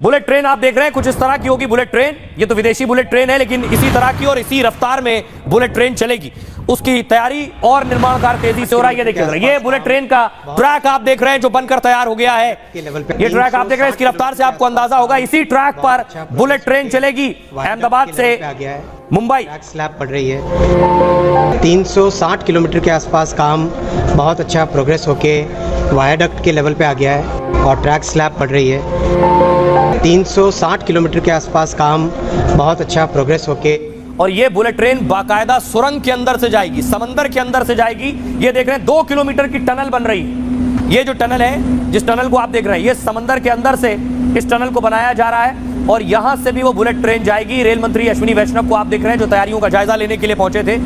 Bullet train आप देख रहे हैं कुछ इस तरह की होगी बुलेट ट्रेन। ये तो विदेशी बुलेट ट्रेन है लेकिन इसी तरह की और इसी रफ्तार में बुलेट ट्रेन चलेगी। उसकी तैयारी और निर्माण कार्य तेजी से हो रहा है। ये देखिए ये बुलेट ट्रेन का ट्रैक आप देख रहे हैं जो बनकर तैयार हो गया है। ये ट्रैक आप देख रहे हैं, इसकी रफ्तार से आपको अंदाजा होगा इसी ट्रैक पर बुलेट ट्रेन चलेगी अहमदाबाद से मुंबई। स्लैब पड़ रही है 360 किलोमीटर के आसपास काम बहुत अच्छा प्रोग्रेस होके वायाडक्ट के लेवल पे आ गया है और ट्रैक स्लैब पड़ रही है 360 किलोमीटर के आसपास काम बहुत अच्छा प्रोग्रेस होके। और ये बुलेट ट्रेन बाकायदा सुरंग के अंदर से जाएगी, समंदर के अंदर से जाएगी। ये देख रहे हैं 2 किलोमीटर की टनल बन रही है। ये जो टनल है, जिस टनल को आप देख रहे हैं, ये समंदर के अंदर से इस टनल को बनाया जा रहा है और यहां से भी वो बुलेट ट्रेन जाएगी। रेल मंत्री अश्विनी वैष्णव को आप देख रहे हैं जो तैयारियों का जायजा लेने के लिए पहुंचे थे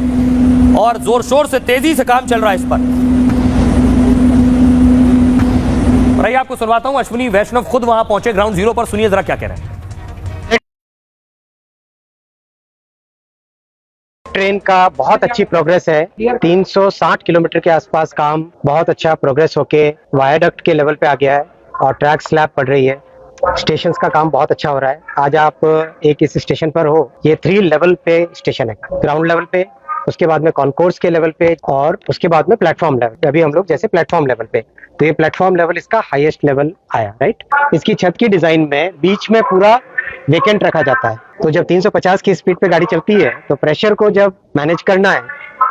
और जोर शोर से तेजी से काम चल रहा है इस पर। रही आपको सुनवाता हूं, अश्विनी वैष्णव खुद वहां पहुंचे ग्राउंड जीरो पर, सुनिए जरा क्या कह रहे हैं। ट्रेन का बहुत अच्छी प्रोग्रेस है 360 किलोमीटर के आसपास काम बहुत अच्छा प्रोग्रेस होके वायाडक्ट के लेवल पे आ गया है और ट्रैक स्लैब पड़ रही है। स्टेशंस का काम बहुत अच्छा हो रहा है। आज आप एक इस स्टेशन पर हो, ये 3 लेवल पे स्टेशन है, ग्राउंड लेवल पे, उसके बाद में कॉन्कोर्स के लेवल पे और उसके बाद में प्लेटफॉर्म लेवल। अभी हम लोग जैसे प्लेटफॉर्म लेवल पे, तो ये प्लेटफॉर्म लेवल इसका हाईएस्ट लेवल आया, राइट। इसकी छत की डिजाइन में बीच में पूरा वेकेंट रखा जाता है, तो जब 350 की स्पीड पे गाड़ी चलती है तो प्रेशर को जब मैनेज करना है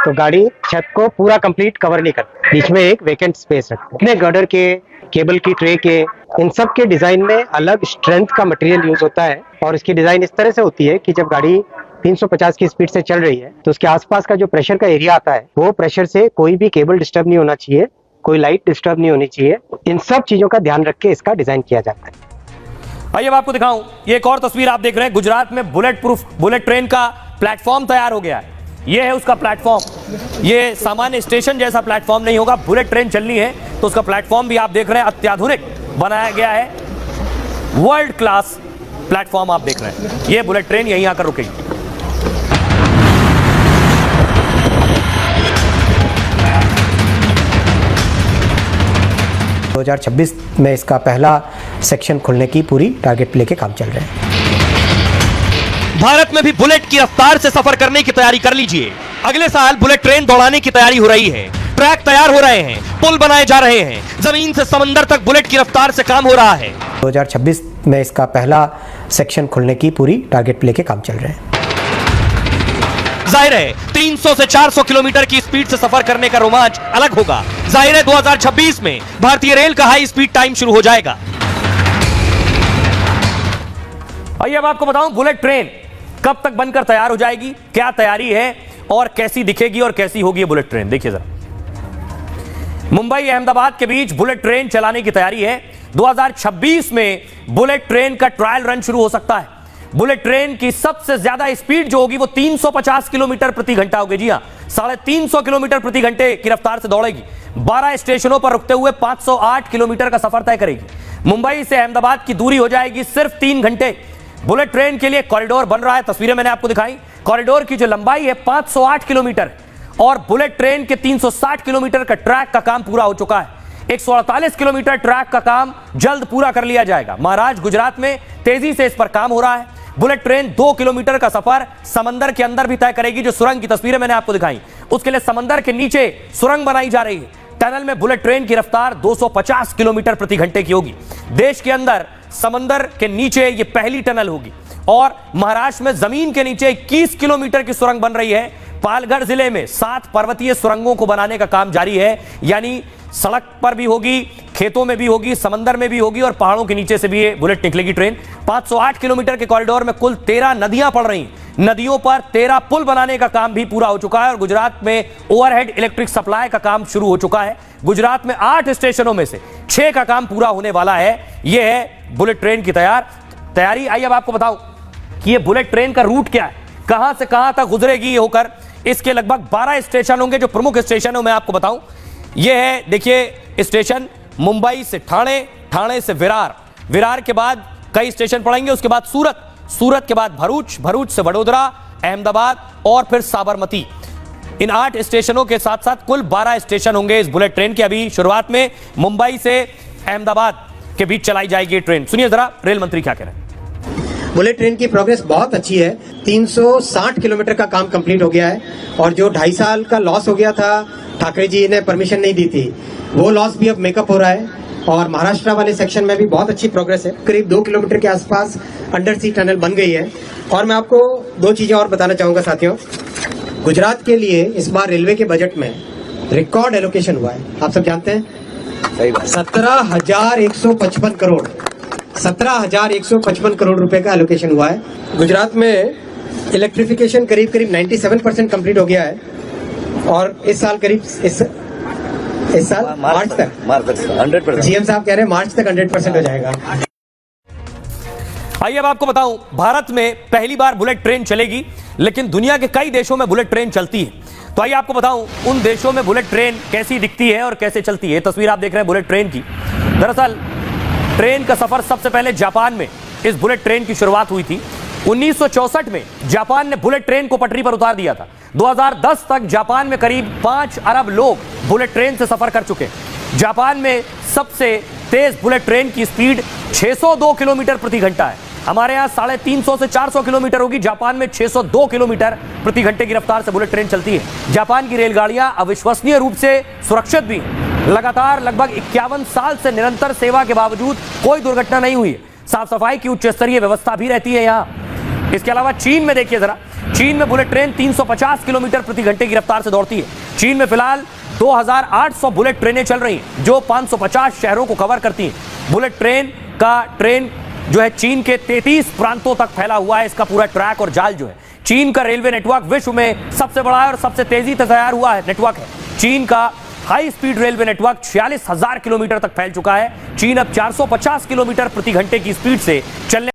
तो गाड़ी छत को पूरा कंप्लीट कवर नहीं करती, बीच में एक वेकेंट स्पेस रखती है। इतने गर्डर के, केबल की ट्रे के, इन सब के डिजाइन में अलग स्ट्रेंथ का मटेरियल यूज होता है और इसकी डिजाइन इस तरह से होती है कि जब गाड़ी 350 की स्पीड से चल रही है तो उसके आसपास का जो प्रेशर का एरिया आता है वो प्रेशर से कोई भी केबल डिस्टर्ब नहीं होना चाहिए, कोई लाइट डिस्टर्ब नहीं होनी चाहिए। इन सब चीजों का ध्यान रख के इसका डिजाइन किया जाता है। आइए मैं आपको दिखाऊं, ये एक और तस्वीर आप देख रहे हैं। गुजरात में बुलेट प्रूफ बुलेट ट्रेन का प्लेटफॉर्म तैयार हो गया है। ये है उसका प्लेटफॉर्म। ये सामान्य स्टेशन जैसा प्लेटफॉर्म नहीं होगा, बुलेट ट्रेन चलनी है तो उसका प्लेटफॉर्म भी आप देख रहे हैं अत्याधुनिक बनाया गया है। वर्ल्ड क्लास प्लेटफॉर्म आप देख रहे हैं। ये बुलेट ट्रेन यहीं आकर रुकेगी। 2026 में इसका पहला सेक्शन खुलने की पूरी टारगेट लेके काम चल रहे हैं। भारत में भी बुलेट की रफ्तार से सफर करने की तैयारी कर लीजिए। अगले साल बुलेट ट्रेन दौड़ाने की तैयारी हो रही है। ट्रैक तैयार हो रहे हैं, पुल बनाए जा रहे हैं, जमीन से समंदर तक बुलेट की रफ्तार से काम हो रहा है। 2026 में इसका पहला सेक्शन खुलने की पूरी टारगेट लेके काम चल रहे हैं। जाहिर है 300 से 400 किलोमीटर की स्पीड से सफर करने का रोमांच अलग होगा। जाहिर है 2026 में भारतीय रेल का हाई स्पीड टाइम शुरू हो जाएगा। आइए अब आपको बताऊं बुलेट ट्रेन कब तक बनकर तैयार हो जाएगी, क्या तैयारी है और कैसी दिखेगी और कैसी होगी ये बुलेट ट्रेन। देखिए जरा, मुंबई अहमदाबाद के बीच बुलेट ट्रेन चलाने की तैयारी है। 2026 में बुलेट ट्रेन का ट्रायल रन शुरू हो सकता है। बुलेट ट्रेन की सबसे ज्यादा स्पीड जो होगी वो 350 किलोमीटर प्रति घंटा होगी। जी हां, 350 किलोमीटर प्रति घंटे की रफ्तार से दौड़ेगी। 12 स्टेशनों पर रुकते हुए 508 किलोमीटर का सफर तय करेगी। मुंबई से अहमदाबाद की दूरी हो जाएगी सिर्फ 3 घंटे। बुलेट ट्रेन के लिए कॉरिडोर बन रहा है, तस्वीरें मैंने आपको दिखाई। कॉरिडोर की जो लंबाई है 508 किलोमीटर और बुलेट ट्रेन के 360 किलोमीटर का ट्रैक का काम पूरा हो चुका है। 148 किलोमीटर ट्रैक का काम जल्द पूरा कर लिया जाएगा। महाराष्ट्र, गुजरात में तेजी से इस पर काम हो रहा है। बुलेट ट्रेन 2 किलोमीटर का सफर समंदर के अंदर भी तय करेगी। जो सुरंग की तस्वीरें मैंने आपको दिखाई, उसके लिए समंदर के नीचे सुरंग बनाई जा रही है। टनल में बुलेट ट्रेन की रफ्तार 250 किलोमीटर प्रति घंटे की होगी। देश के अंदर समंदर के नीचे ये पहली टनल होगी और महाराष्ट्र में जमीन के नीचे 21 किलोमीटर की सुरंग बन रही है। पालघर जिले में 7 पर्वतीय सुरंगों को बनाने का काम जारी है, यानी सड़क पर भी होगी, खेतों में भी होगी, समंदर में भी होगी और पहाड़ों के नीचे से भी ये बुलेट निकलेगी ट्रेन। 508 किलोमीटर के कॉरिडोर में कुल 13 नदियां पड़ रही हैं। नदियों पर 13 पुल बनाने का काम भी पूरा हो चुका है और गुजरात में ओवरहेड इलेक्ट्रिक सप्लाई का काम शुरू हो चुका है। गुजरात में 8 स्टेशनों में से 6 का काम पूरा होने वाला है। यह है बुलेट ट्रेन की तैयारी। आइए अब आपको बताऊं कि यह बुलेट ट्रेन का रूट क्या है, कहां से कहां तक गुजरेगी ये होकर। इसके लगभग 12 स्टेशन होंगे। जो प्रमुख स्टेशन है मैं आपको बताऊं, यह है, देखिए स्टेशन मुंबई से ठाणे, ठाणे से विरार, विरार के बाद कई स्टेशन पड़ेंगे, उसके बाद सूरत, सूरत के बाद भरूच, भरूच से वडोदरा, अहमदाबाद और फिर साबरमती। इन 8 स्टेशनों के साथ साथ कुल 12 स्टेशन होंगे इस बुलेट ट्रेन के। अभी शुरुआत में मुंबई से अहमदाबाद के बीच चलाई जाएगी ये ट्रेन। सुनिए जरा रेल मंत्री क्या कह रहे हैं। बुलेट ट्रेन की प्रोग्रेस बहुत अच्छी है। 360 किलोमीटर का काम कंप्लीट हो गया है और जो 2.5 साल का लॉस हो गया था, ठाकरे जी ने परमिशन नहीं दी थी, वो लॉस भी अब मेकअप हो रहा है और महाराष्ट्र वाले सेक्शन में भी बहुत अच्छी प्रोग्रेस है। करीब 2 किलोमीटर के आसपास अंडर सी टनल बन गई है। और मैं आपको 2 चीजें और बताना चाहूंगा साथियों। गुजरात के लिए इस बार रेलवे के बजट में रिकॉर्ड एलोकेशन हुआ है, आप सब जानते हैं। 17,155 करोड़ 17,155 करोड़ रुपए का एलोकेशन हुआ है। गुजरात में इलेक्ट्रिफिकेशन करीब 97% कंप्लीट हो गया है और इस साल करीब इस साल मार्च तक 100%। सीएम साहब कह रहे हैं मार्च तक 100% हो जाएगा। आइए अब आपको बताऊं, भारत में पहली बार बुलेट ट्रेन चलेगी, लेकिन दुनिया के कई देशों में बुलेट ट्रेन चलती है। तो आइए आपको बताऊं उन देशों में बुलेट ट्रेन कैसी दिखती है और कैसे चलती है। तस्वीर आप देख रहे हैं बुलेट ट्रेन की। दरअसल ट्रेन का सफर सबसे पहले जापान में इस बुलेट ट्रेन की शुरुआत हुई थी। 1964 में जापान ने बुलेट ट्रेन को पटरी पर उतार दिया था। 2010 तक जापान में करीब 5 अरब लोग बुलेट ट्रेन से सफर कर चुके। जापान में सबसे तेज बुलेट ट्रेन की स्पीड 602 किलोमीटर प्रति घंटा है। हमारे यहाँ 350 से 400 किलोमीटर होगी, जापान में 602 किलोमीटर प्रति घंटे की रफ्तार से बुलेट ट्रेन चलती है। जापान की रेलगाड़ियां अविश्वसनीय रूप से सुरक्षित भी हैं। लगातार लगभग 51 साल से निरंतर सेवा के बावजूद कोई दुर्घटना नहीं हुई है। साफ सफाई की उच्च स्तरीय व्यवस्था भी रहती है यहाँ। इसके अलावा चीन में देखिए जरा, चीन में बुलेट ट्रेन 350 किलोमीटर प्रति घंटे की रफ्तार से दौड़ती है। चीन में फिलहाल 2800 बुलेट ट्रेनें चल रही हैं जो 550 शहरों को कवर करती हैं। बुलेट ट्रेन जो है चीन के 33 प्रांतों तक फैला हुआ है। इसका पूरा ट्रैक और जाल जो है, चीन का रेलवे नेटवर्क विश्व में सबसे बड़ा है और सबसे तेजी से तैयार हुआ है नेटवर्क है। चीन का high speed railway network 46,000 kilometre तक फैल चुका है। चीन अब 450 किलोमीटर प्रति घंटे की स्पीड से चलने